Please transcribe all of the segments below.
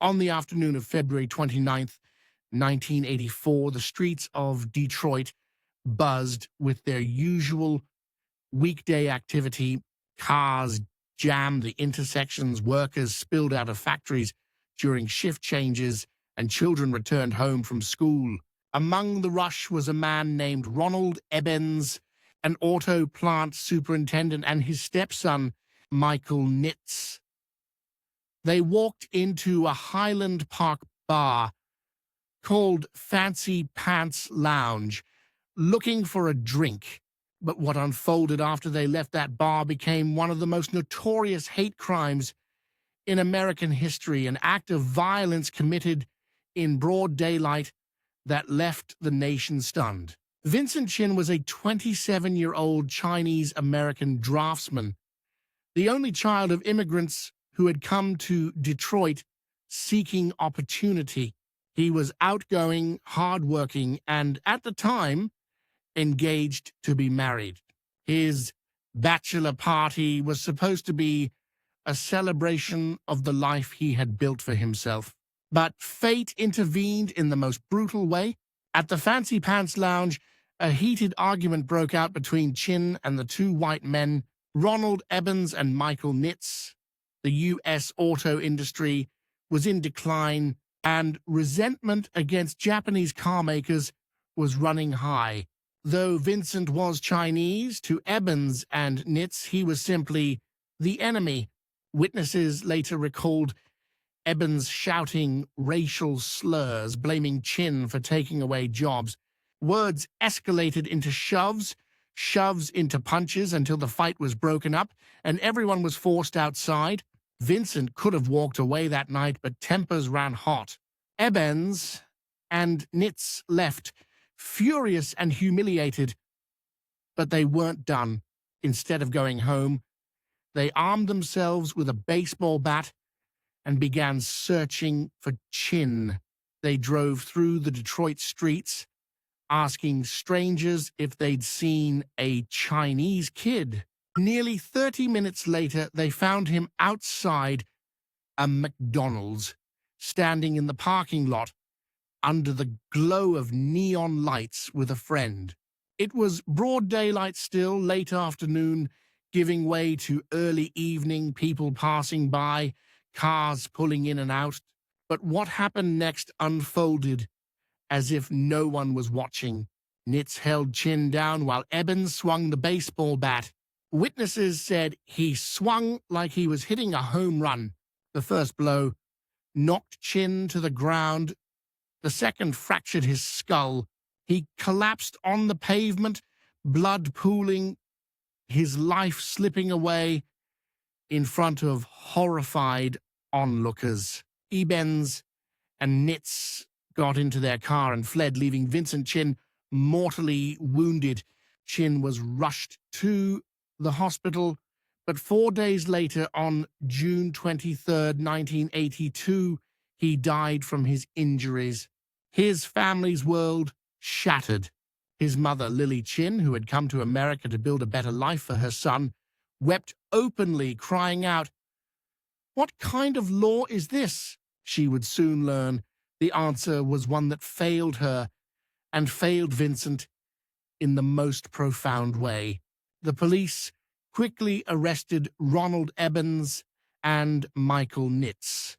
On the afternoon of February 29th, 1984, the streets of Detroit buzzed with their usual weekday activity. Cars jammed the intersections, workers spilled out of factories during shift changes, and children returned home from school. Among the rush was a man named Ronald Ebbens, an auto plant superintendent, and his stepson, Michael Nitz. They walked into a Highland Park bar called Fancy Pants Lounge, looking for a drink. But what unfolded after they left that bar became one of the most notorious hate crimes in American history, an act of violence committed in broad daylight that left the nation stunned. Vincent Chin was a 27-year-old Chinese-American draftsman, the only child of immigrants who had come to Detroit seeking opportunity. He was outgoing, hardworking, and at the time, engaged to be married. His bachelor party was supposed to be a celebration of the life he had built for himself. But fate intervened in the most brutal way. At the Fancy Pants Lounge, a heated argument broke out between Chin and the two white men, Ronald Ebbens and Michael Nitz. The U.S. auto industry was in decline, and resentment against Japanese car makers was running high. Though Vincent was Chinese, to Ebbens and Nitz, he was simply the enemy. Witnesses later recalled Ebbens shouting racial slurs, blaming Chin for taking away jobs. Words escalated into shoves into punches until the fight was broken up and everyone was forced outside. Vincent could have walked away that night, but tempers ran hot. Ebbens and Nitz left, furious and humiliated, but they weren't done. Instead of going home, they armed themselves with a baseball bat and began searching for Chin. They drove through the Detroit streets, asking strangers if they'd seen a Chinese kid. Nearly 30 minutes later, they found him outside a McDonald's, standing in the parking lot under the glow of neon lights with a friend. It was broad daylight still, late afternoon, giving way to early evening, people passing by, cars pulling in and out. But what happened next unfolded as if no one was watching. Nitz held Chin down while Ebbens swung the baseball bat. Witnesses said he swung like he was hitting a home run. The first blow knocked Chin to the ground. The second fractured his skull. He collapsed on the pavement, blood pooling, his life slipping away in front of horrified onlookers. Ebbens and Nitz got into their car and fled, leaving Vincent Chin mortally wounded. Chin was rushed to the hospital, but 4 days later, on June 23rd, 1982, he died from his injuries. His family's world shattered. His mother, Lily Chin, who had come to America to build a better life for her son, wept openly, crying out, "What kind of law is this?" She would soon learn the answer was one that failed her and failed Vincent in the most profound way. The police quickly arrested Ronald Ebbens and Michael Nitz.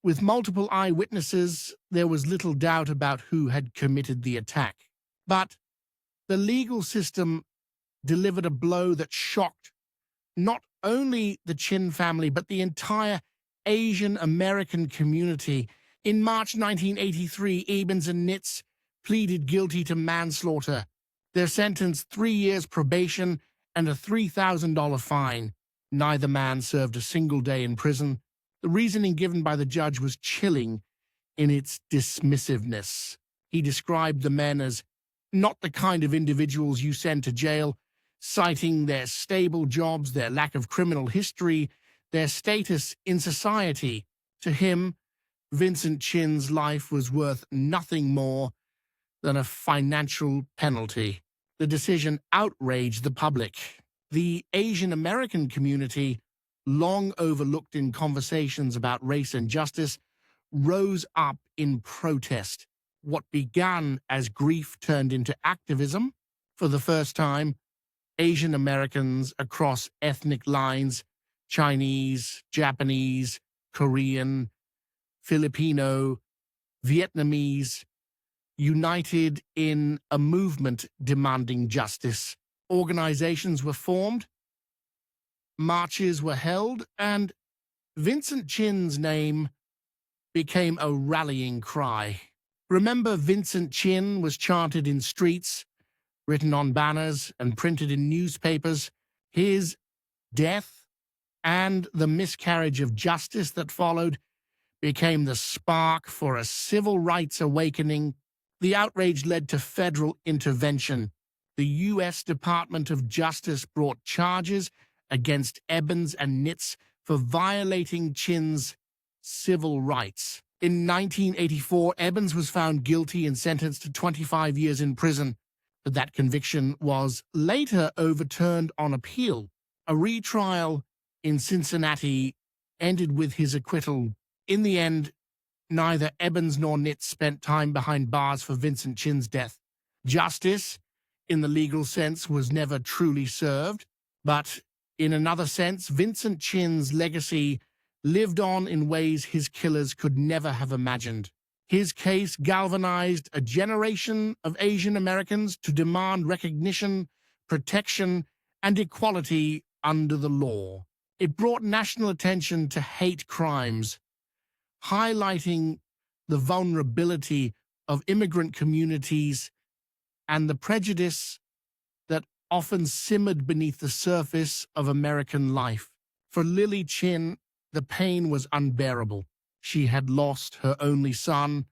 With multiple eyewitnesses, there was little doubt about who had committed the attack. But the legal system delivered a blow that shocked not only the Chin family, but the entire Asian American community. In March 1983, Ebbens and Nitz pleaded guilty to manslaughter. Their sentence, 3 years probation and a $3,000 fine. Neither man served a single day in prison. The reasoning given by the judge was chilling in its dismissiveness. He described the men as not the kind of individuals you send to jail, citing their stable jobs, their lack of criminal history, their status in society. To him, Vincent Chin's life was worth nothing more than a financial penalty. The decision outraged the public. The Asian American community, long overlooked in conversations about race and justice, rose up in protest. What began as grief turned into activism. For the first time, Asian Americans across ethnic lines, Chinese, Japanese, Korean, Filipino, Vietnamese, united in a movement demanding justice. Organizations were formed, marches were held, and Vincent Chin's name became a rallying cry. Remember, Vincent Chin was chanted in streets, written on banners, and printed in newspapers. His death and the miscarriage of justice that followed became the spark for a civil rights awakening. The outrage led to federal intervention. The U.S. Department of Justice brought charges against Evans and Nitz for violating Chin's civil rights. In 1984, Evans was found guilty and sentenced to 25 years in prison, but that conviction was later overturned on appeal. A retrial in Cincinnati ended with his acquittal. In the end, neither Evans nor Nitz spent time behind bars for Vincent Chin's death. Justice, in the legal sense, was never truly served, but in another sense, Vincent Chin's legacy lived on in ways his killers could never have imagined. His case galvanized a generation of Asian Americans to demand recognition, protection, and equality under the law. It brought national attention to hate crimes, highlighting the vulnerability of immigrant communities and the prejudice that often simmered beneath the surface of American life. For Lily Chin, the pain was unbearable. She had lost her only son,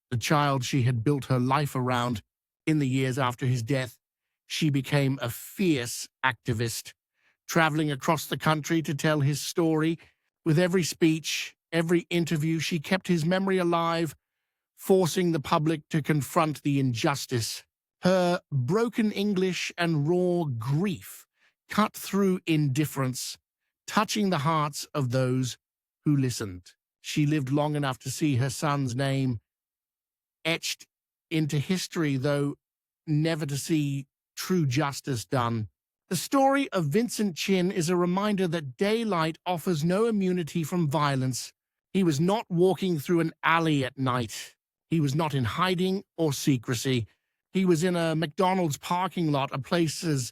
the child she had built her life around. In the years after his death, she became a fierce activist, traveling across the country to tell his story. With every speech, every interview, she kept his memory alive, forcing the public to confront the injustice. Her broken English and raw grief cut through indifference, touching the hearts of those who listened. She lived long enough to see her son's name etched into history, though never to see true justice done. The story of Vincent Chin is a reminder that daylight offers no immunity from violence. He was not walking through an alley at night. He was not in hiding or secrecy. He was in a McDonald's parking lot, a place as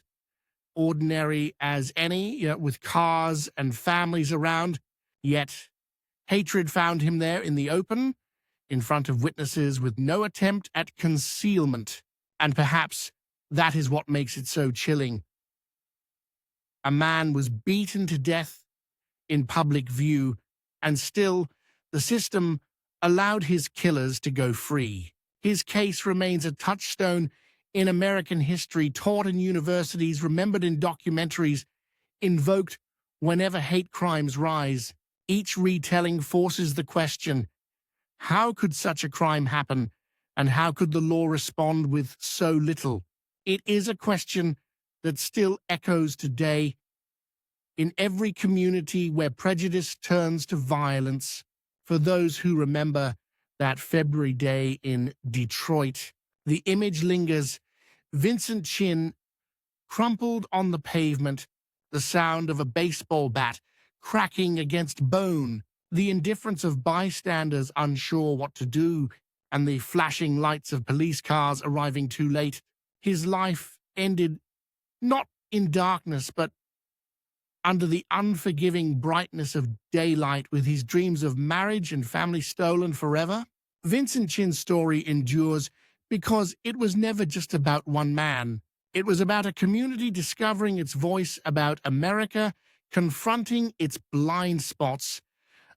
ordinary as any, with cars and families around. Yet hatred found him there in the open, in front of witnesses, with no attempt at concealment. And perhaps that is what makes it so chilling. A man was beaten to death in public view, and still the system allowed his killers to go free. His case remains a touchstone in American history, taught in universities, remembered in documentaries, invoked whenever hate crimes rise. Each retelling forces the question, how could such a crime happen, and how could the law respond with so little? It is a question that still echoes today in every community where prejudice turns to violence. For those who remember that February day in Detroit, the image lingers. Vincent Chin crumpled on the pavement, the sound of a baseball bat cracking against bone, the indifference of bystanders unsure what to do, and the flashing lights of police cars arriving too late. His life ended not in darkness, but under the unforgiving brightness of daylight, with his dreams of marriage and family stolen forever. Vincent Chin's story endures because it was never just about one man. It was about a community discovering its voice, about America confronting its blind spots,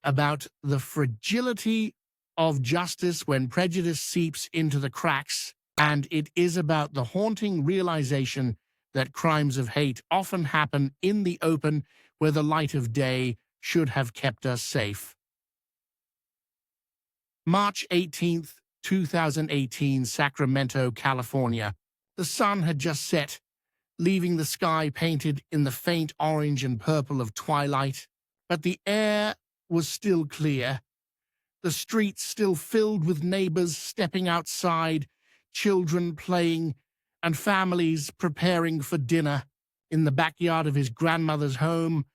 about the fragility of justice when prejudice seeps into the cracks, and it is about the haunting realization that crimes of hate often happen in the open, where the light of day should have kept us safe. March 18th, 2018, Sacramento, California. The sun had just set, leaving the sky painted in the faint orange and purple of twilight, but the air was still clear. the streets still filled with neighbors stepping outside, children playing, and families preparing for dinner. In the backyard of his grandmother's home,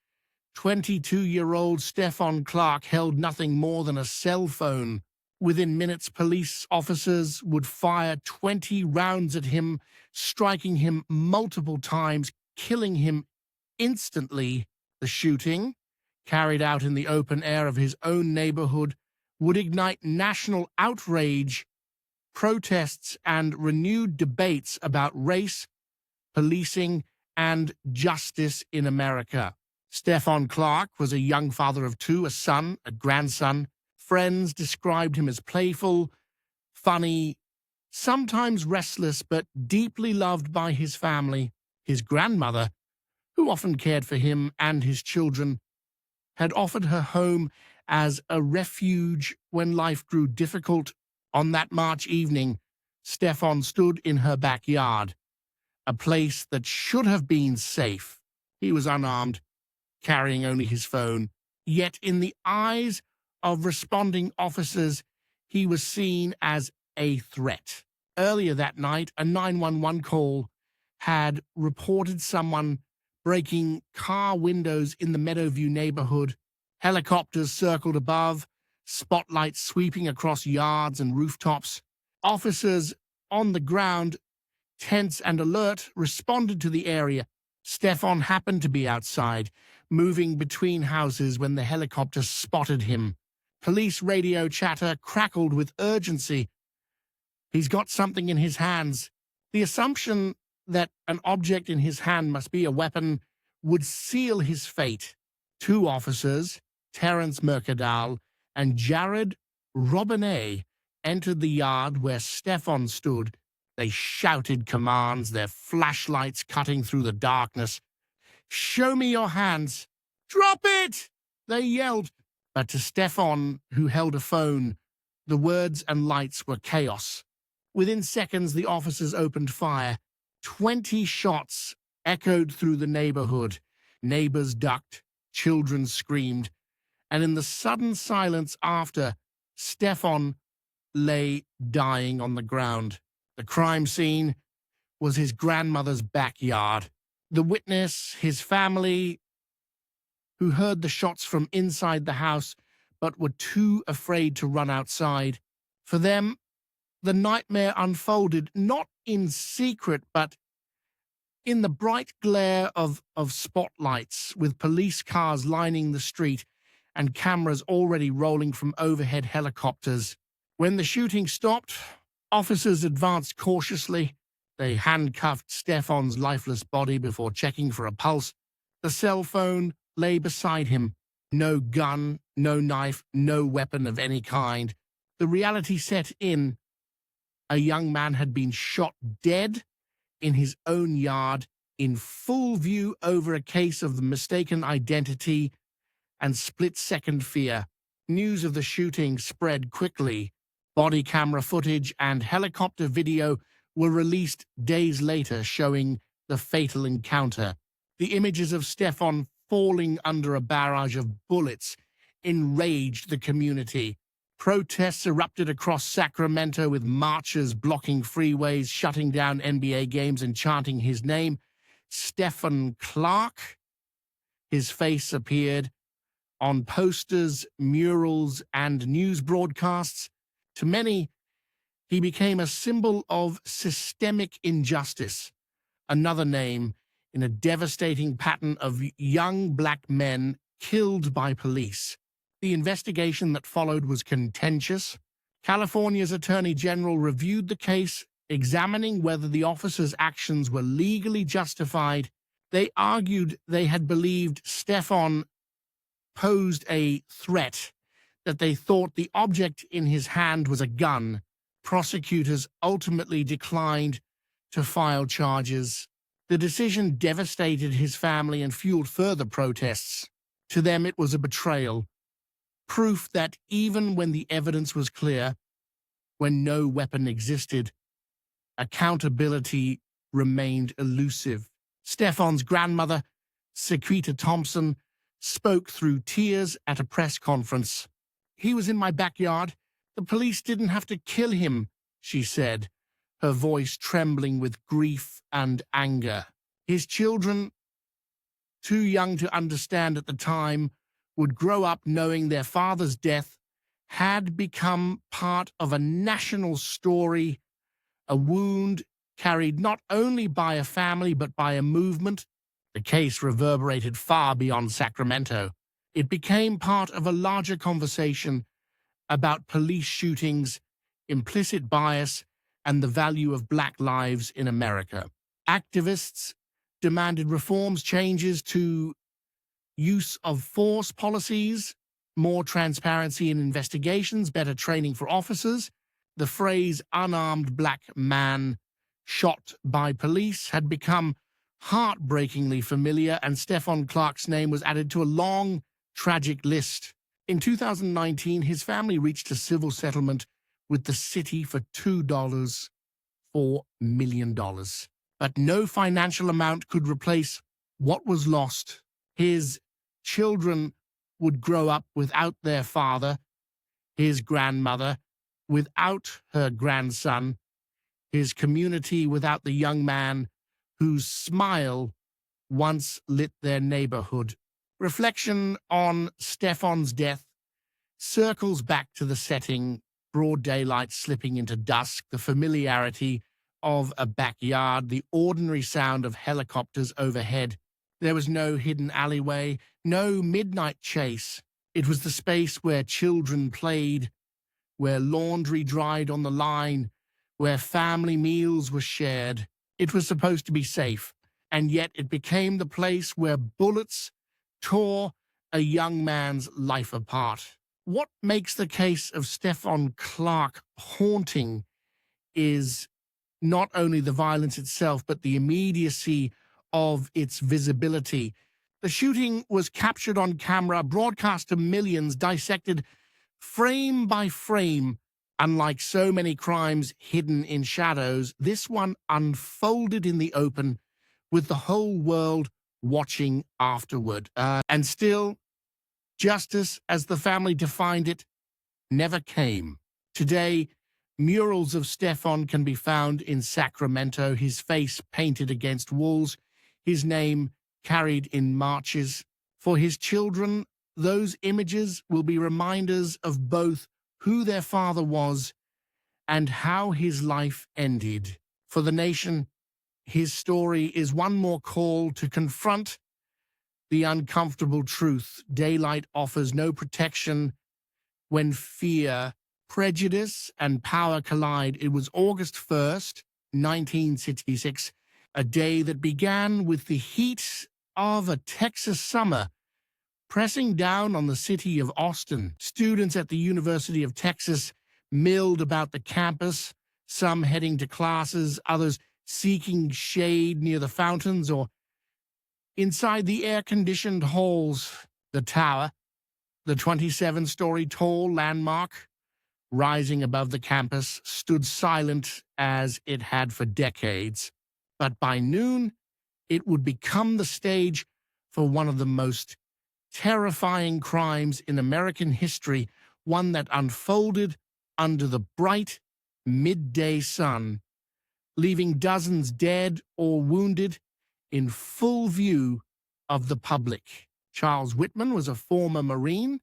22-year-old Stefon Clark held nothing more than a cell phone. Within minutes, police officers would fire 20 rounds at him, striking him multiple times, killing him instantly. The shooting, carried out in the open air of his own neighborhood, would ignite national outrage, protests, and renewed debates about race, policing, and justice in America. Stefon Clark was a young father of two, a son, a grandson. Friends described him as playful, funny, sometimes restless, but deeply loved by his family. His grandmother, who often cared for him and his children, had offered her home as a refuge when life grew difficult. On that March evening, Stefon stood in her backyard, a place that should have been safe. He was unarmed, carrying only his phone. Yet in the eyes of responding officers, he was seen as a threat. Earlier that night, a 911 call had reported someone breaking car windows in the Meadowview neighborhood. Helicopters circled above, spotlights sweeping across yards and rooftops. Officers on the ground, tense and alert, responded to the area. Stefon happened to be outside, moving between houses when the helicopter spotted him. Police radio chatter crackled with urgency. He's got something in his hands. The assumption that an object in his hand must be a weapon would seal his fate. Two officers, Terence Mercadal and Jared Robinet, entered the yard where Stefon stood. They shouted commands, their flashlights cutting through the darkness. "Show me your hands." "Drop it!" they yelled. But to Stefon, who held a phone, the words and lights were chaos. Within seconds, the officers opened fire. 20 shots echoed through the neighborhood. Neighbors ducked, children screamed, and in the sudden silence after, Stefon lay dying on the ground. The crime scene was his grandmother's backyard. The witness, his family, who heard the shots from inside the house but were too afraid to run outside. For them, the nightmare unfolded not in secret, but in the bright glare of spotlights, with police cars lining the street and cameras already rolling from overhead helicopters. When the shooting stopped, officers advanced cautiously. They handcuffed Stefon's lifeless body before checking for a pulse. The cell phone lay beside him. No gun, no knife, no weapon of any kind. The reality set in. A young man had been shot dead in his own yard, in full view over a case of the mistaken identity and split-second fear. News of the shooting spread quickly. Body camera footage and helicopter video were released days later showing the fatal encounter. The images of Stefon falling under a barrage of bullets enraged the community. Protests erupted across Sacramento with marchers blocking freeways, shutting down NBA games and chanting his name, Stefon Clark. His face appeared on posters, murals, and news broadcasts. To many, he became a symbol of systemic injustice, another name in a devastating pattern of young black men killed by police. The investigation that followed was contentious. California's Attorney General reviewed the case, examining whether the officers' actions were legally justified. They argued they had believed Stefon posed a threat, that they thought the object in his hand was a gun. Prosecutors ultimately declined to file charges. The decision devastated his family and fueled further protests. To them, it was a betrayal. Proof that even when the evidence was clear, when no weapon existed, accountability remained elusive. Stefon's grandmother, Sequita Thompson, spoke through tears at a press conference. He was in my backyard. The police didn't have to kill him," she said, her voice trembling with grief and anger. His children, too young to understand at the time, would grow up knowing their father's death had become part of a national story, a wound carried not only by a family but by a movement. The case reverberated far beyond Sacramento. It became part of a larger conversation about police shootings, implicit bias, and the value of Black lives in America. Activists demanded reforms, changes to use of force policies, more transparency in investigations, better training for officers. The phrase "unarmed Black man shot by police" had become heartbreakingly familiar, and Stefon Clark's name was added to a long, tragic list. In 2019, his family reached a civil settlement with the city for $2.4 million. But no financial amount could replace what was lost. His children would grow up without their father, his grandmother without her grandson, his community without the young man whose smile once lit their neighborhood. Reflection on Stefon's death circles back to the setting, broad daylight slipping into dusk, the familiarity of a backyard, the ordinary sound of helicopters overhead. There was no hidden alleyway, no midnight chase. It was the space where children played, where laundry dried on the line, where family meals were shared. It was supposed to be safe, and yet it became the place where bullets tore a young man's life apart. What makes the case of Stefon Clark haunting is not only the violence itself, but the immediacy of its visibility. The shooting was captured on camera, broadcast to millions, dissected frame by frame. Unlike so many crimes hidden in shadows, this one unfolded in the open, with the whole world watching afterward. And still, justice, as the family defined it, never came. Today, murals of Stefon can be found in Sacramento, his face painted against walls, his name carried in marches. For his children, those images will be reminders of both who their father was and how his life ended. For the nation, his story is one more call to confront the uncomfortable truth. Daylight offers no protection when fear, prejudice, and power collide. It was August 1st, 1966, a day that began with the heat of a Texas summer pressing down on the city of Austin. Students at the University of Texas milled about the campus, some heading to classes, others seeking shade near the fountains or inside the air-conditioned halls. The tower, the 27-story tall landmark rising above the campus, stood silent as it had for decades. But by noon, it would become the stage for one of the most terrifying crimes in American history, one that unfolded under the bright midday sun, leaving dozens dead or wounded in full view of the public. Charles Whitman was a former Marine,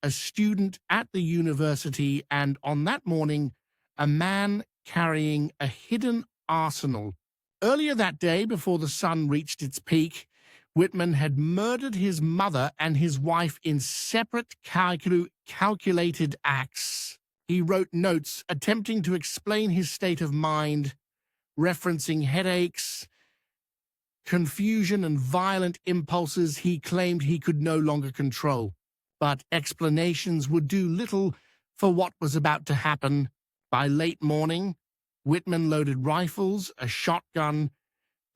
a student at the university, and on that morning, a man carrying a hidden arsenal. Earlier that day, before the sun reached its peak, Whitman had murdered his mother and his wife in separate calculated acts. He wrote notes attempting to explain his state of mind, referencing headaches, confusion, and violent impulses he claimed he could no longer control. But explanations would do little for what was about to happen. By late morning, Whitman loaded rifles, a shotgun,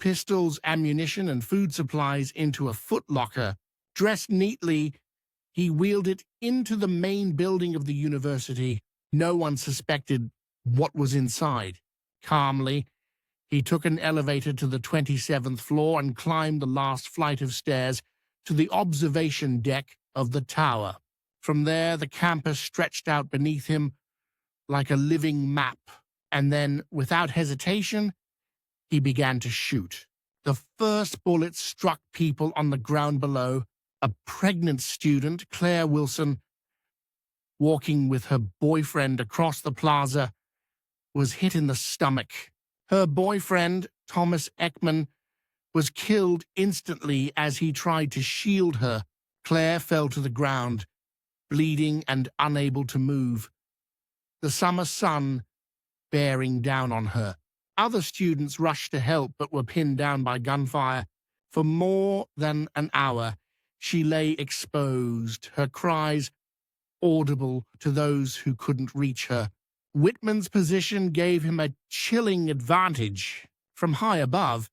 pistols, ammunition, and food supplies into a footlocker. Dressed neatly, he wheeled it into the main building of the university. No one suspected what was inside. Calmly, he took an elevator to the 27th floor and climbed the last flight of stairs to the observation deck of the tower. From there, the campus stretched out beneath him like a living map, and then, without hesitation, he began to shoot. The first bullet struck people on the ground below. A pregnant student, Claire Wilson, walking with her boyfriend across the plaza, was hit in the stomach. Her boyfriend, Thomas Ekman, was killed instantly as he tried to shield her. Claire fell to the ground, bleeding and unable to move, the summer sun bearing down on her. Other students rushed to help but were pinned down by gunfire. For more than an hour, she lay exposed, her cries audible to those who couldn't reach her. Whitman's position gave him a chilling advantage. From high above,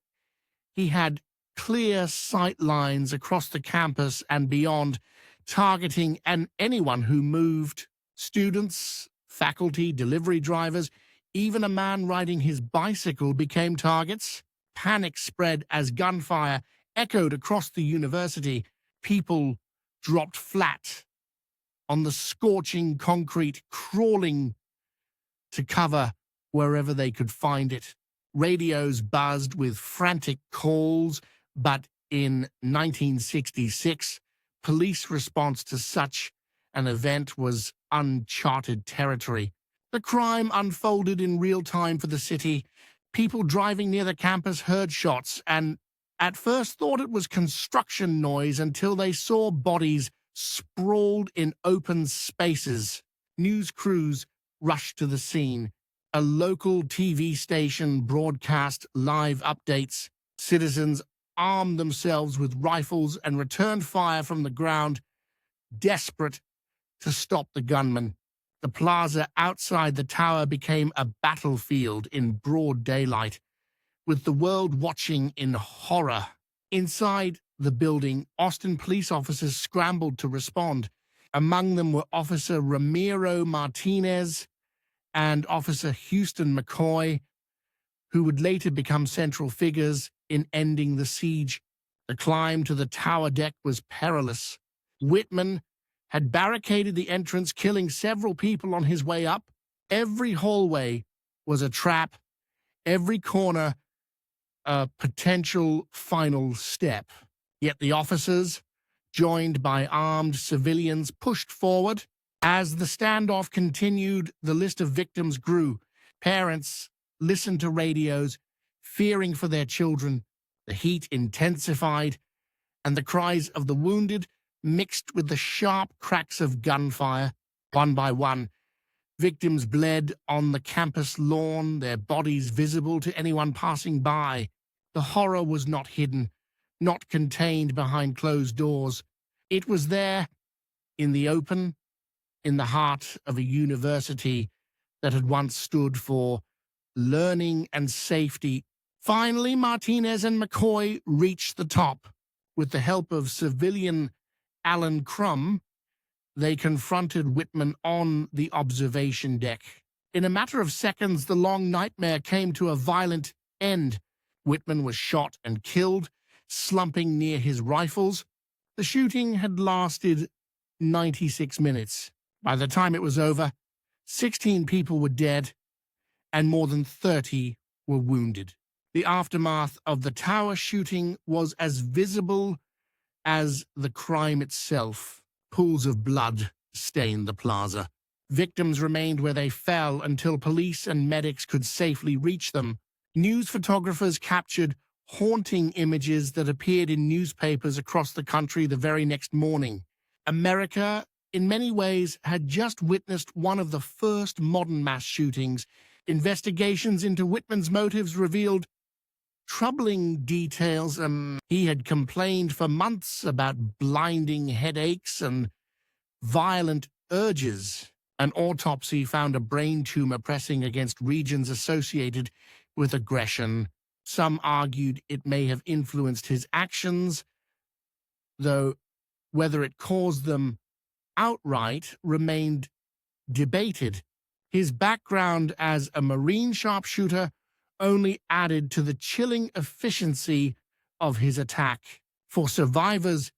he had clear sight lines across the campus and beyond, targeting anyone who moved. Students, faculty, delivery drivers, even a man riding his bicycle became targets. Panic spread as gunfire echoed across the university. People dropped flat on the scorching concrete, crawling to cover wherever they could find it. Radios buzzed with frantic calls, but in 1966, police response to such an event was uncharted territory. The crime unfolded in real time for the city. People driving near the campus heard shots and at first thought it was construction noise until they saw bodies sprawled in open spaces. News crews rushed to the scene. A local TV station broadcast live updates. Citizens armed themselves with rifles and returned fire from the ground, desperate to stop the gunman. The plaza outside the tower became a battlefield in broad daylight, with the world watching in horror. Inside the building, Austin police officers scrambled to respond. Among them were Officer Ramiro Martinez and Officer Houston McCoy, who would later become central figures in ending the siege. The climb to the tower deck was perilous. Whitman had barricaded the entrance, killing several people on his way up. Every hallway was a trap, every corner a potential final step. Yet the officers, joined by armed civilians, pushed forward. As the standoff continued, the list of victims grew. Parents listened to radios, fearing for their children. The heat intensified, and the cries of the wounded mixed with the sharp cracks of gunfire. One by one, victims bled on the campus lawn, their bodies visible to anyone passing by. The horror was not hidden, not contained behind closed doors. It was there, in the open, in the heart of a university that had once stood for learning and safety. Finally, Martinez and McCoy reached the top. With the help of civilian Alan Crum, they confronted Whitman on the observation deck. In a matter of seconds, the long nightmare came to a violent end. Whitman was shot and killed, slumping near his rifles. The shooting had lasted 96 minutes. By the time it was over, 16 people were dead and more than 30 were wounded. The aftermath of the tower shooting was as visible as the crime itself. Pools of blood stained the plaza. Victims remained where they fell until police and medics could safely reach them. News photographers captured haunting images that appeared in newspapers across the country the very next morning. America, in many ways, had just witnessed one of the first modern mass shootings. Investigations into Whitman's motives revealed troubling details. He had complained for months about blinding headaches and violent urges. An autopsy found a brain tumor pressing against regions associated with aggression. Some argued it may have influenced his actions, though whether it caused them outright remained debated. His background as a Marine sharpshooter only added to the chilling efficiency of his attack. For survivors,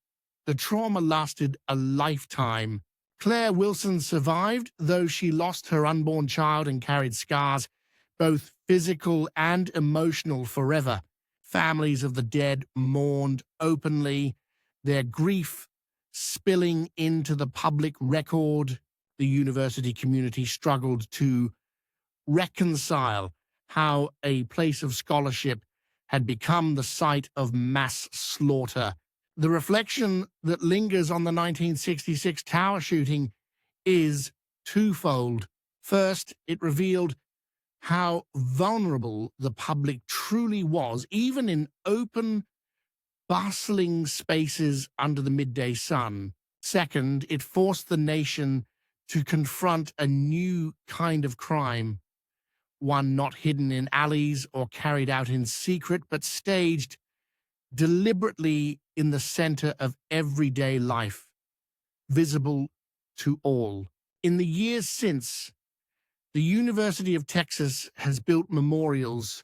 the trauma lasted a lifetime. Claire Wilson survived, though she lost her unborn child and carried scars, both physical and emotional, forever. Families of the dead mourned openly, their grief spilling into the public record. The university community struggled to reconcile how a place of scholarship had become the site of mass slaughter. The reflection that lingers on the 1966 tower shooting is twofold. First, it revealed how vulnerable the public truly was, even in open, bustling spaces under the midday sun. Second, it forced the nation to confront a new kind of crime, one not hidden in alleys or carried out in secret, but staged deliberately in the center of everyday life, visible to all. In the years since, the University of Texas has built memorials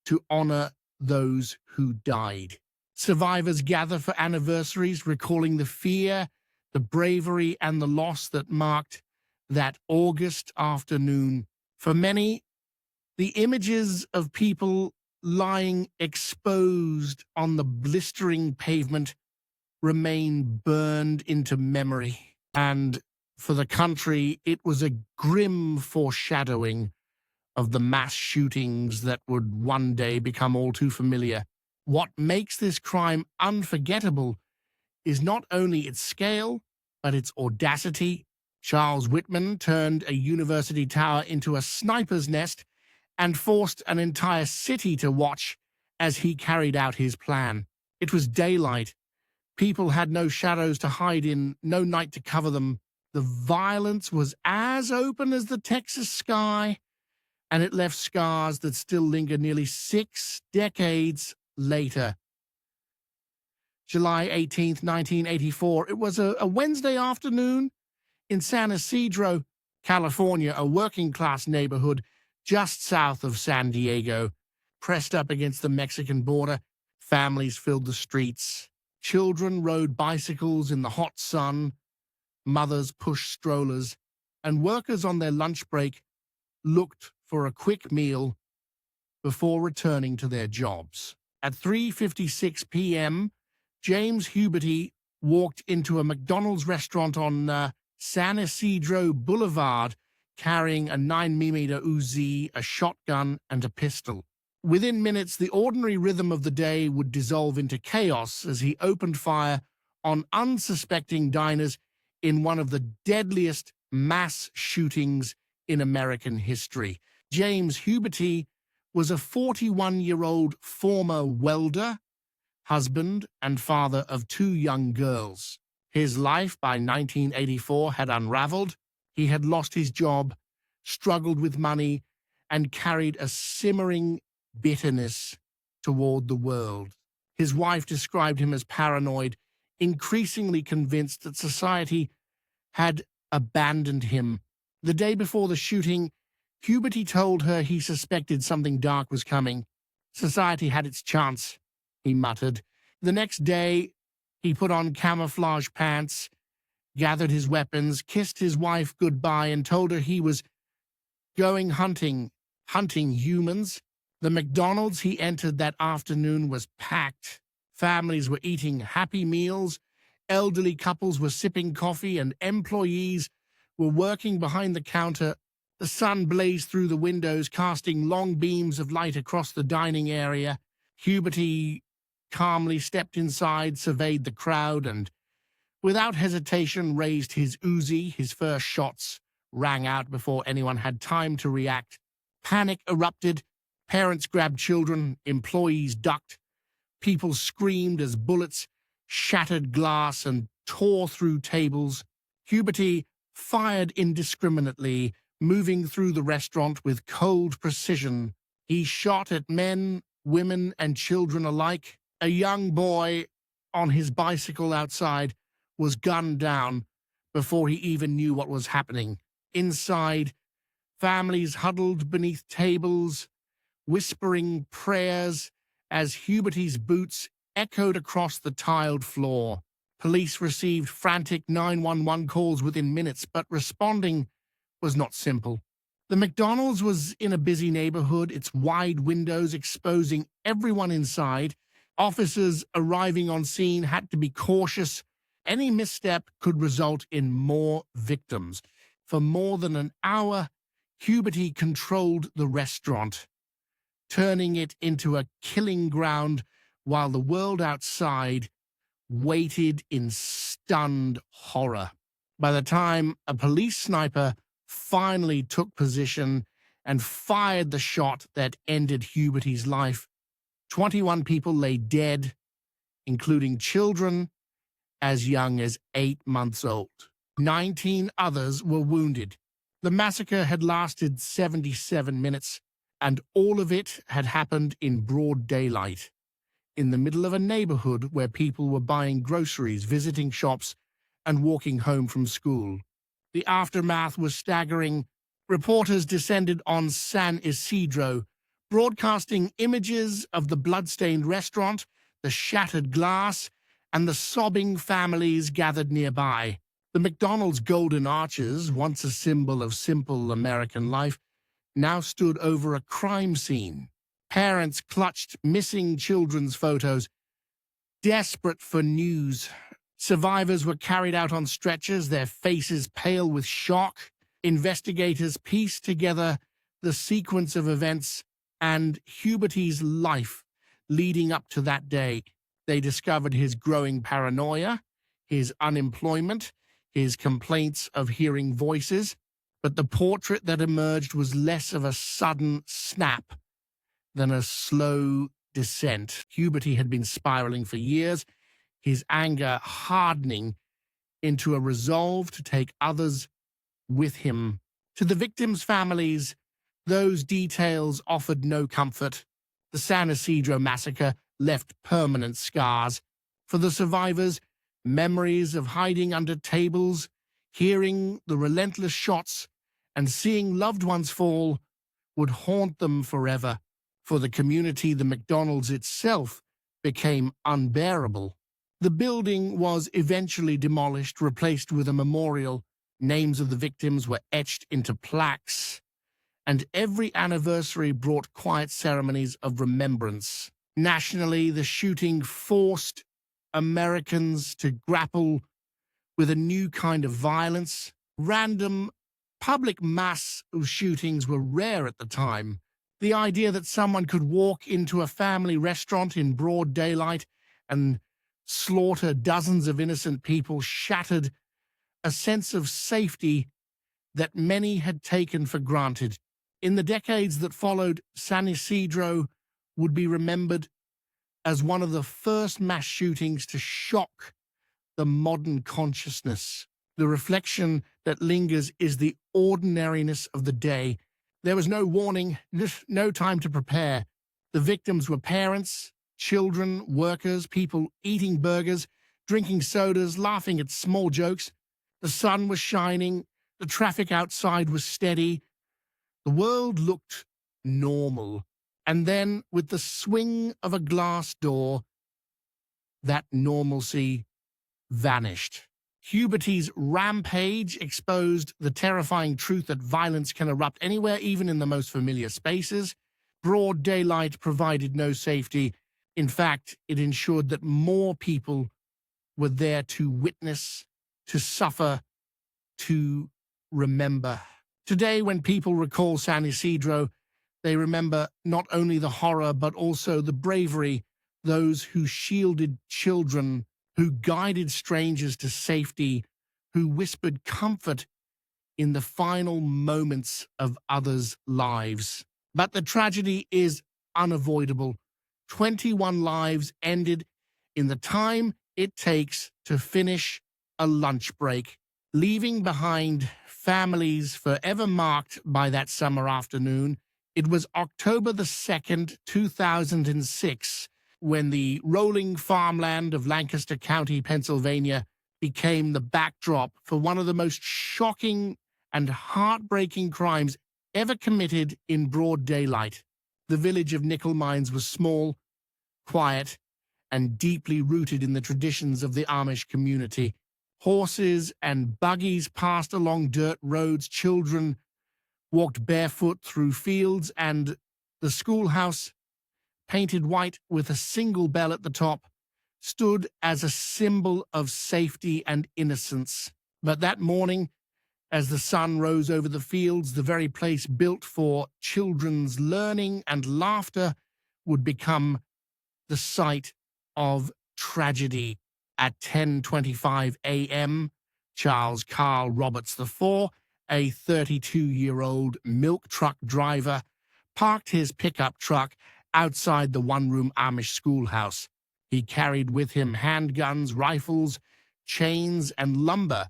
to honor those who died. Survivors gather for anniversaries, recalling the fear, the bravery, and the loss that marked that August afternoon. For many, the images of people lying exposed on the blistering pavement remain burned into memory. And for the country, it was a grim foreshadowing of the mass shootings that would one day become all too familiar. What makes this crime unforgettable is not only its scale, but its audacity. Charles Whitman turned a university tower into a sniper's nest and forced an entire city to watch as he carried out his plan. It was daylight. People had no shadows to hide in, no night to cover them. The violence was as open as the Texas sky, and it left scars that still linger nearly 6 decades later. July 18th, 1984. It was a Wednesday afternoon in San Ysidro, California, a working-class neighborhood just south of San Diego. Pressed up against the Mexican border, families filled the streets. Children rode bicycles in the hot sun. Mothers pushed strollers, and workers on their lunch break looked for a quick meal before returning to their jobs. At 3:56 p.m., James Huberty walked into a McDonald's restaurant on San Ysidro Boulevard carrying a 9mm Uzi, a shotgun, and a pistol. Within minutes, the ordinary rhythm of the day would dissolve into chaos as he opened fire on unsuspecting diners in one of the deadliest mass shootings in American history. James Huberty was a 41-year-old former welder, husband, and father of 2 young girls. His life by 1984 had unraveled. He had lost his job, struggled with money, and carried a simmering bitterness toward the world. His wife described him as paranoid, increasingly convinced that society had abandoned him. The day before the shooting, Huberty told her he suspected something dark was coming. Society had its chance, he muttered. The next day, he put on camouflage pants, gathered his weapons, kissed his wife goodbye, and told her he was going hunting humans. The McDonald's he entered that afternoon was packed. Families were eating happy meals, elderly couples were sipping coffee, and employees were working behind the counter. The sun blazed through the windows, casting long beams of light across the dining area. Huberty calmly stepped inside, surveyed the crowd, and without hesitation raised his Uzi. His first shots rang out before anyone had time to react. Panic erupted. Parents grabbed children. Employees ducked. People screamed as bullets shattered glass and tore through tables. Huberty fired indiscriminately, moving through the restaurant with cold precision. He shot at men, women, and children alike. A young boy on his bicycle outside was gunned down before he even knew what was happening. Inside, families huddled beneath tables, whispering prayers as Huberty's boots echoed across the tiled floor. Police received frantic 911 calls within minutes, but responding was not simple. The McDonald's was in a busy neighborhood, its wide windows exposing everyone inside. Officers arriving on scene had to be cautious. Any misstep could result in more victims. For more than an hour, Huberty controlled the restaurant, turning it into a killing ground while the world outside waited in stunned horror. By the time a police sniper finally took position and fired the shot that ended Huberty's life, 21 people lay dead, including children as young as 8 months old. 19 others were wounded. The massacre had lasted 77 minutes, and all of it had happened in broad daylight, in the middle of a neighborhood where people were buying groceries, visiting shops, and walking home from school. The aftermath was staggering. Reporters descended on San Ysidro, broadcasting images of the blood-stained restaurant, the shattered glass, and the sobbing families gathered nearby. The McDonald's golden arches, once a symbol of simple American life, now stood over a crime scene. Parents clutched missing children's photos, desperate for news. Survivors were carried out on stretchers, their faces pale with shock. Investigators pieced together the sequence of events and Huberty's life leading up to that day. They discovered his growing paranoia, his unemployment, his complaints of hearing voices, but the portrait that emerged was less of a sudden snap than a slow descent. Huberty had been spiraling for years, his anger hardening into a resolve to take others with him. To the victims' families, those details offered no comfort. The San Ysidro massacre left permanent scars. For the survivors, memories of hiding under tables, hearing the relentless shots, and seeing loved ones fall would haunt them forever. For the community, the McDonald's itself became unbearable. The building was eventually demolished, replaced with a memorial. Names of the victims were etched into plaques, and every anniversary brought quiet ceremonies of remembrance. Nationally, the shooting forced Americans to grapple with a new kind of violence. Random public mass shootings were rare at the time. The idea that someone could walk into a family restaurant in broad daylight and slaughter dozens of innocent people shattered a sense of safety that many had taken for granted. In the decades that followed, San Ysidro would be remembered as one of the first mass shootings to shock the modern consciousness. The reflection that lingers is the ordinariness of the day. There was no warning, no time to prepare. The victims were parents, children, workers, people eating burgers, drinking sodas, laughing at small jokes. The sun was shining. The traffic outside was steady. The world looked normal. And then, with the swing of a glass door, that normalcy vanished. Huberty's rampage exposed the terrifying truth that violence can erupt anywhere, even in the most familiar spaces. Broad daylight provided no safety. In fact, it ensured that more people were there to witness, to suffer, to remember. Today, when people recall San Ysidro, they remember not only the horror, but also the bravery, those who shielded children, who guided strangers to safety, who whispered comfort in the final moments of others' lives. But the tragedy is unavoidable. 21 lives ended in the time it takes to finish a lunch break, leaving behind families forever marked by that summer afternoon. It was October the 2nd, 2006, when the rolling farmland of Lancaster County, Pennsylvania, became the backdrop for one of the most shocking and heartbreaking crimes ever committed in broad daylight. The village of Nickel Mines was small, quiet, and deeply rooted in the traditions of the Amish community. Horses and buggies passed along dirt roads, children walked barefoot through fields, and the schoolhouse, painted white with a single bell at the top, stood as a symbol of safety and innocence. But that morning, as the sun rose over the fields, the very place built for children's learning and laughter would become the site of tragedy. At 10:25 a.m., Charles Carl Roberts IV, a 32-year-old milk truck driver, parked his pickup truck outside the one-room Amish schoolhouse. He carried with him handguns, rifles, chains, and lumber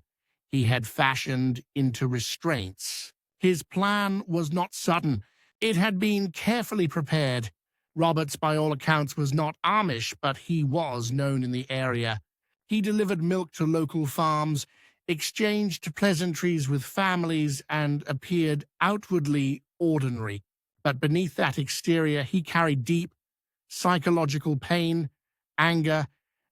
he had fashioned into restraints. His plan was not sudden. It had been carefully prepared. Roberts, by all accounts, was not Amish, but he was known in the area. He delivered milk to local farms, exchanged pleasantries with families, and appeared outwardly ordinary. But beneath that exterior, he carried deep psychological pain, anger,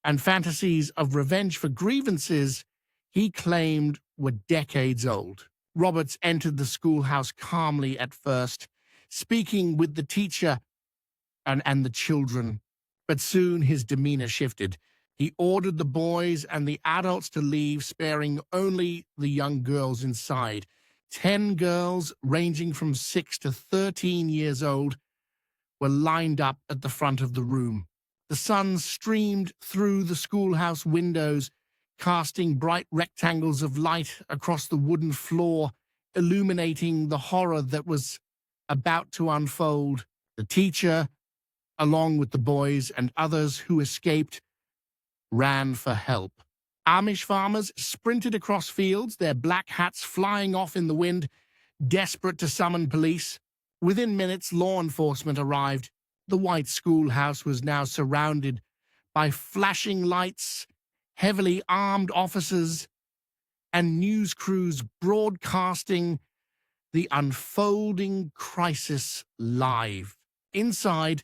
and fantasies of revenge for grievances he claimed were decades old. Roberts entered the schoolhouse calmly at first, speaking with the teacher and the children. But soon his demeanor shifted. He ordered the boys and the adults to leave, sparing only the young girls inside. 10 girls, ranging from 6 to 13 years old, were lined up at the front of the room. The sun streamed through the schoolhouse windows, casting bright rectangles of light across the wooden floor, illuminating the horror that was about to unfold. The teacher, along with the boys and others who escaped, ran for help. Amish farmers sprinted across fields, their black hats flying off in the wind, desperate to summon police. Within minutes, law enforcement arrived. The white schoolhouse was now surrounded by flashing lights, heavily armed officers, and news crews broadcasting the unfolding crisis live. Inside,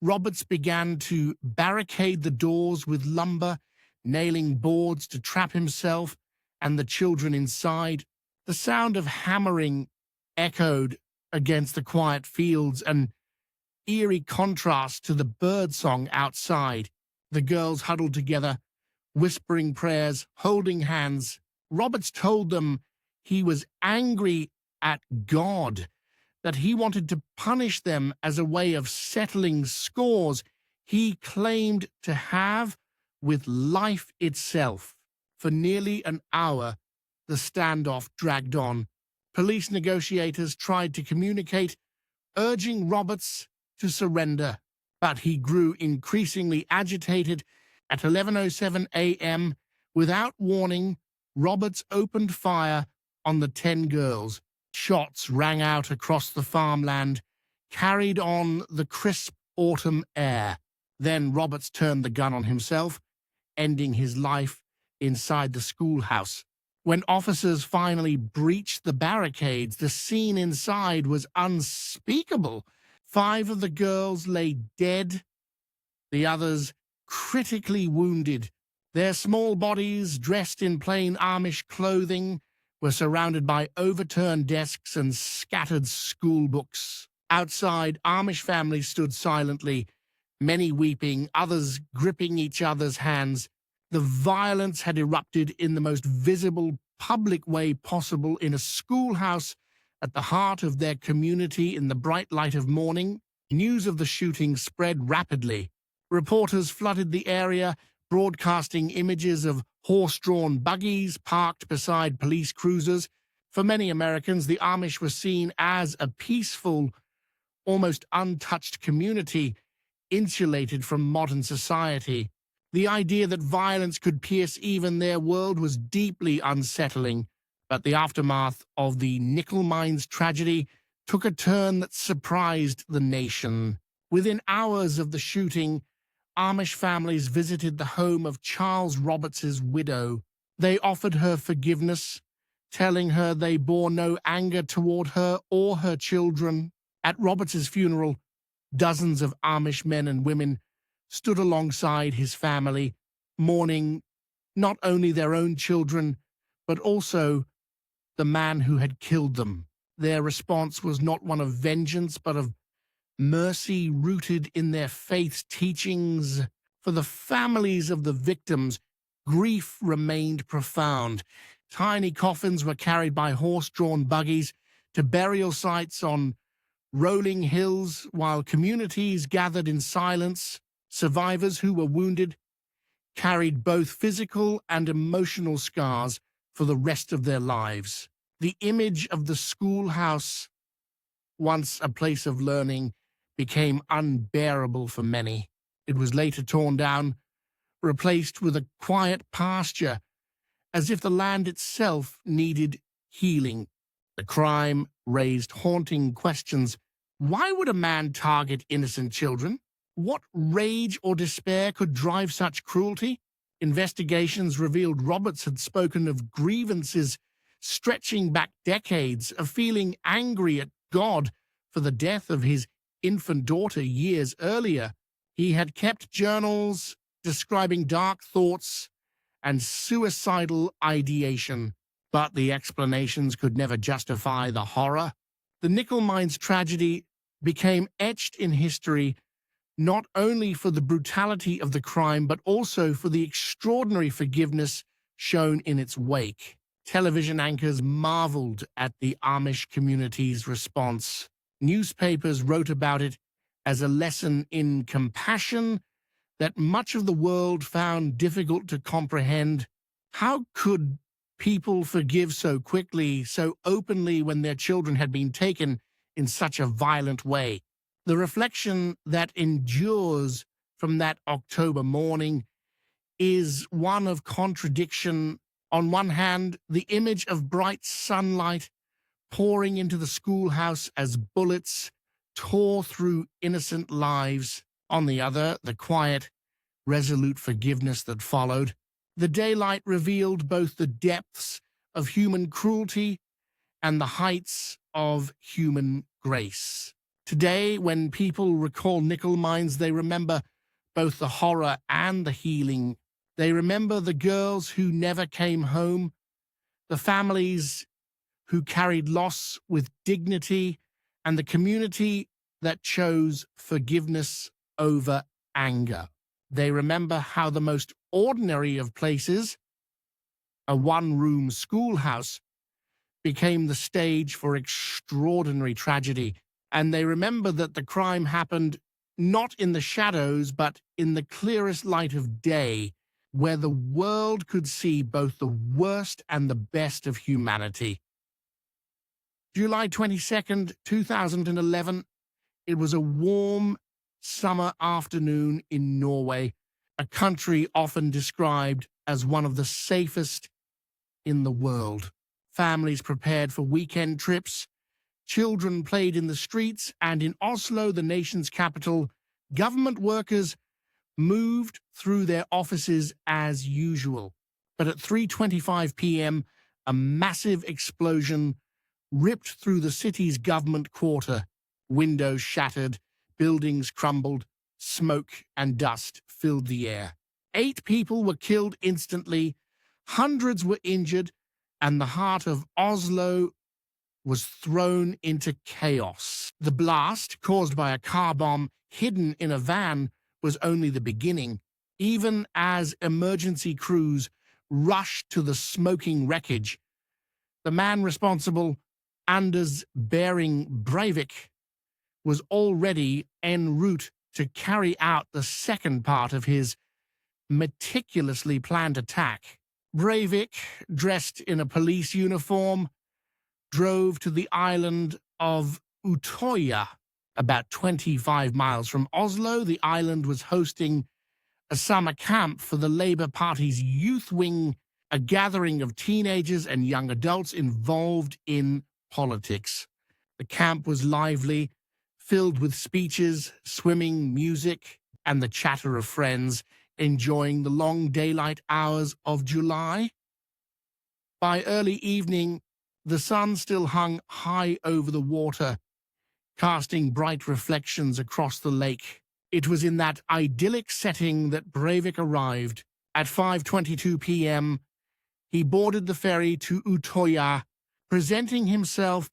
Roberts began to barricade the doors with lumber, nailing boards to trap himself and the children inside. The sound of hammering echoed against the quiet fields, an eerie contrast to the birdsong outside. The girls huddled together, whispering prayers, holding hands. Roberts told them he was angry at God, that he wanted to punish them as a way of settling scores he claimed to have with life itself. For nearly an hour, the standoff dragged on. Police negotiators tried to communicate, urging Roberts to surrender, but he grew increasingly agitated. At 11:07 a.m., without warning, Roberts opened fire on the 10 girls. Shots rang out across the farmland, carried on the crisp autumn air. Then Roberts turned the gun on himself, ending his life inside the schoolhouse. When officers finally breached the barricades, the scene inside was unspeakable. 5 of the girls lay dead, the others critically wounded. Their small bodies, dressed in plain Amish clothing, were surrounded by overturned desks and scattered school books. Outside, Amish families stood silently, many weeping, others gripping each other's hands. The violence had erupted in the most visible, public way possible, in a schoolhouse at the heart of their community in the bright light of morning. News of the shooting spread rapidly. Reporters flooded the area, broadcasting images of horse-drawn buggies parked beside police cruisers. For many Americans, the Amish were seen as a peaceful, almost untouched community, insulated from modern society. The idea that violence could pierce even their world was deeply unsettling, but the aftermath of the nickel mines tragedy took a turn that surprised the nation. Within hours of the shooting, Amish families visited the home of Charles Roberts's widow. They offered her forgiveness, telling her they bore no anger toward her or her children. At Roberts's funeral, dozens of Amish men and women stood alongside his family, mourning not only their own children, but also the man who had killed them. Their response was not one of vengeance, but of mercy rooted in their faith's teachings. For the families of the victims, grief remained profound. Tiny coffins were carried by horse-drawn buggies to burial sites on rolling hills, while communities gathered in silence. Survivors who were wounded carried both physical and emotional scars for the rest of their lives. The image of the schoolhouse, once a place of learning, became unbearable for many. It was later torn down, replaced with a quiet pasture, as if the land itself needed healing. The crime raised haunting questions. Why would a man target innocent children? What rage or despair could drive such cruelty? Investigations revealed Roberts had spoken of grievances stretching back decades, of feeling angry at God for the death of his infant daughter years earlier. He had kept journals describing dark thoughts and suicidal ideation, but the explanations could never justify the horror. The nickel mines tragedy became etched in history not only for the brutality of the crime, but also for the extraordinary forgiveness shown in its wake. Television anchors marveled at the Amish community's response. Newspapers wrote about it as a lesson in compassion that much of the world found difficult to comprehend. How could people forgive so quickly, so openly, when their children had been taken in such a violent way? The reflection that endures from that October morning is one of contradiction. On one hand, the image of bright sunlight pouring into the schoolhouse as bullets tore through innocent lives. On the other, the quiet, resolute forgiveness that followed. The daylight revealed both the depths of human cruelty and the heights of human grace. Today, when people recall nickel mines, they remember both the horror and the healing. They remember the girls who never came home, the families who carried loss with dignity, and the community that chose forgiveness over anger. They remember how the most ordinary of places, a one-room schoolhouse, became the stage for extraordinary tragedy. And they remember that the crime happened not in the shadows, but in the clearest light of day, where the world could see both the worst and the best of humanity. July 22nd, 2011, it was a warm summer afternoon in Norway, a country often described as one of the safest in the world. Families prepared for weekend trips, children played in the streets, and in Oslo, the nation's capital, government workers moved through their offices as usual. But at 3:25 p.m., a massive explosion ripped through the city's government quarter. Windows shattered, buildings crumbled, smoke and dust filled the air. 8 people were killed instantly, hundreds were injured, and the heart of Oslo was thrown into chaos. The blast, caused by a car bomb hidden in a van, was only the beginning. Even as emergency crews rushed to the smoking wreckage, the man responsible, Anders Behring Breivik, was already en route to carry out the second part of his meticulously planned attack. Breivik, dressed in a police uniform, drove to the island of Utøya, about 25 miles from Oslo. The island was hosting a summer camp for the Labour Party's youth wing, a gathering of teenagers and young adults involved in politics. The camp was lively, filled with speeches, swimming, music, and the chatter of friends enjoying the long daylight hours of July. By early evening, the sun still hung high over the water, casting bright reflections across the lake. It was in that idyllic setting that Breivik arrived. At 5:22 p.m., he boarded the ferry to Utoya, presenting himself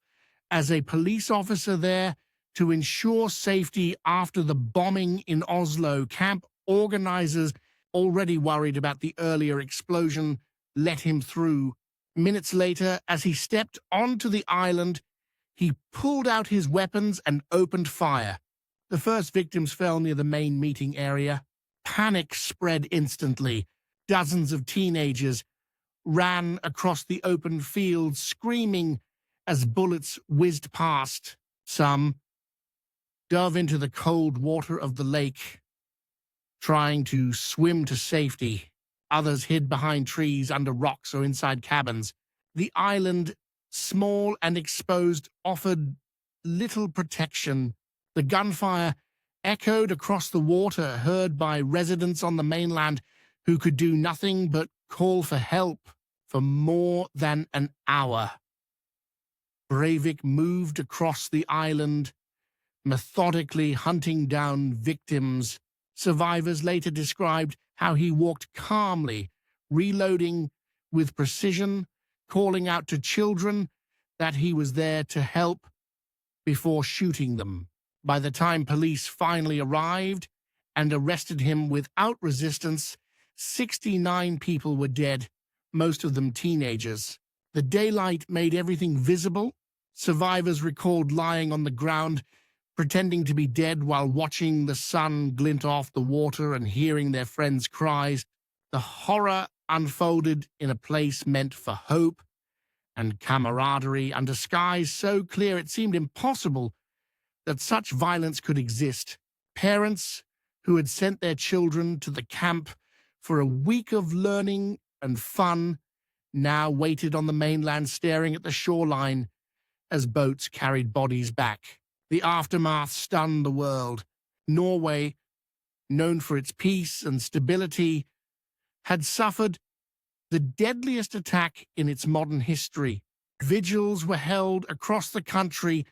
as a police officer there to ensure safety after the bombing in Oslo. Camp organizers, already worried about the earlier explosion, let him through. Minutes later, as he stepped onto the island, he pulled out his weapons and opened fire. The first victims fell near the main meeting area. Panic spread instantly. Dozens of teenagers ran across the open field, screaming as bullets whizzed past. Some dove into the cold water of the lake, trying to swim to safety. Others hid behind trees, under rocks, or inside cabins. The island, small and exposed, offered little protection. The gunfire echoed across the water, heard by residents on the mainland who could do nothing but call for help for more than an hour. Breivik moved across the island, methodically hunting down victims. Survivors later described how he walked calmly, reloading with precision, calling out to children that he was there to help before shooting them. By the time police finally arrived and arrested him without resistance, 69 people were dead, most of them teenagers. The daylight made everything visible. Survivors recalled lying on the ground, pretending to be dead while watching the sun glint off the water and hearing their friends' cries. The horror unfolded in a place meant for hope and camaraderie under skies so clear it seemed impossible that such violence could exist. Parents who had sent their children to the camp for a week of learning and fun now waited on the mainland, staring at the shoreline as boats carried bodies back. The aftermath stunned the world. Norway, known for its peace and stability, had suffered the deadliest attack in its modern history. Vigils were held across the country,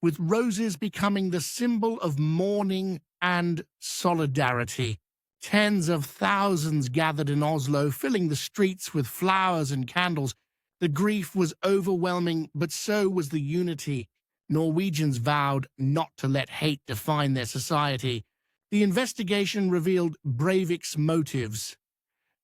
with roses becoming the symbol of mourning and solidarity. Tens of thousands gathered in Oslo, filling the streets with flowers and candles. The grief was overwhelming, but so was the unity. Norwegians vowed not to let hate define their society. The investigation revealed Breivik's motives: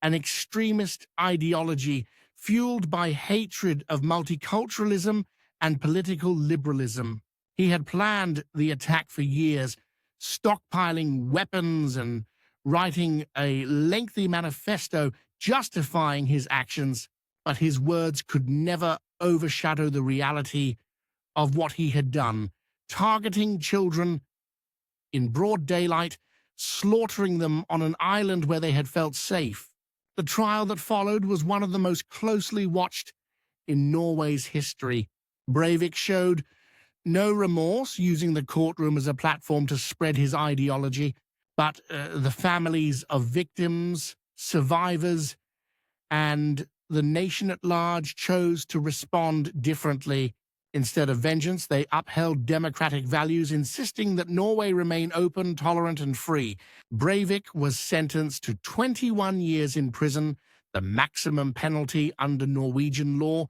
an extremist ideology fueled by hatred of multiculturalism and political liberalism. He had planned the attack for years, stockpiling weapons and writing a lengthy manifesto justifying his actions, but his words could never overshadow the reality of what he had done, targeting children in broad daylight, slaughtering them on an island where they had felt safe. The trial that followed was one of the most closely watched in Norway's history. Breivik showed no remorse, using the courtroom as a platform to spread his ideology, but the families of victims, survivors, and the nation at large chose to respond differently. Instead of vengeance, they upheld democratic values, insisting that Norway remain open, tolerant, and free. Breivik was sentenced to 21 years in prison, the maximum penalty under Norwegian law,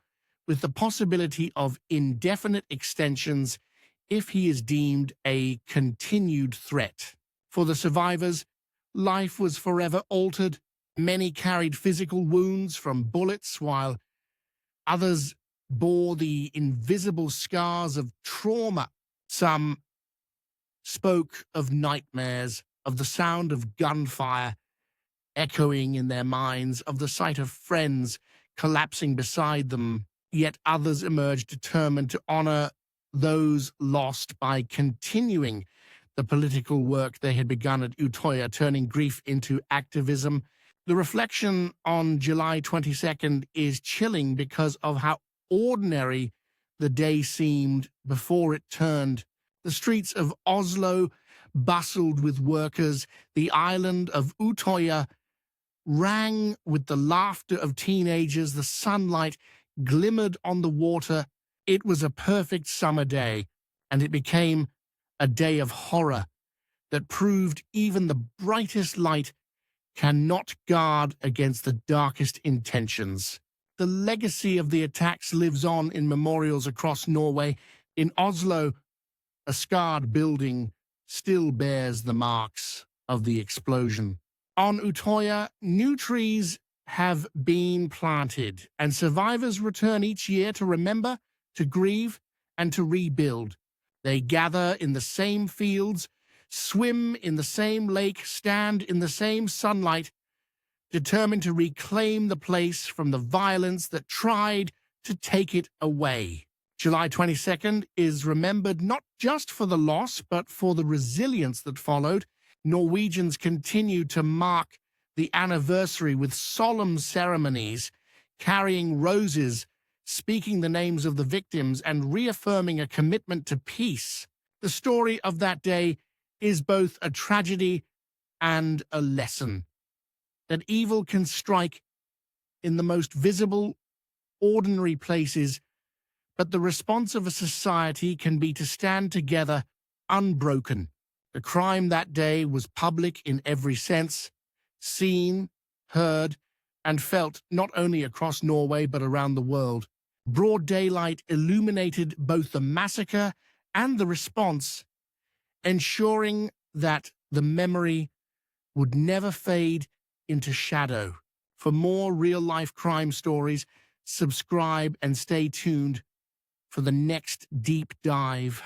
with the possibility of indefinite extensions if he is deemed a continued threat. For the survivors, life was forever altered. Many carried physical wounds from bullets, while others bore the invisible scars of trauma. Some spoke of nightmares, of the sound of gunfire echoing in their minds, of the sight of friends collapsing beside them. Yet others emerged determined to honor those lost by continuing the political work they had begun at Utoya, turning grief into activism. The reflection on July 22nd is chilling because of how ordinary the day seemed before it turned. The streets of Oslo bustled with workers. The island of Utoya rang with the laughter of teenagers. The sunlight glimmered on the water. It was a perfect summer day, and it became a day of horror that proved even the brightest light cannot guard against the darkest intentions. The legacy of the attacks lives on in memorials across Norway. In Oslo, a scarred building still bears the marks of the explosion. On Utøya, new trees have been planted, and survivors return each year to remember, to grieve, and to rebuild. They gather in the same fields, swim in the same lake, stand in the same sunlight, determined to reclaim the place from the violence that tried to take it away. July 22nd is remembered not just for the loss, but for the resilience that followed. Norwegians continued to mark the anniversary with solemn ceremonies, carrying roses, speaking the names of the victims, and reaffirming a commitment to peace. The story of that day is both a tragedy and a lesson. That evil can strike in the most visible, ordinary places, but the response of a society can be to stand together, unbroken. The crime that day was public in every sense, seen, heard, and felt not only across Norway but around the world. Broad daylight illuminated both the massacre and the response, ensuring that the memory would never fade into shadow. For more real-life crime stories, subscribe and stay tuned for the next deep dive.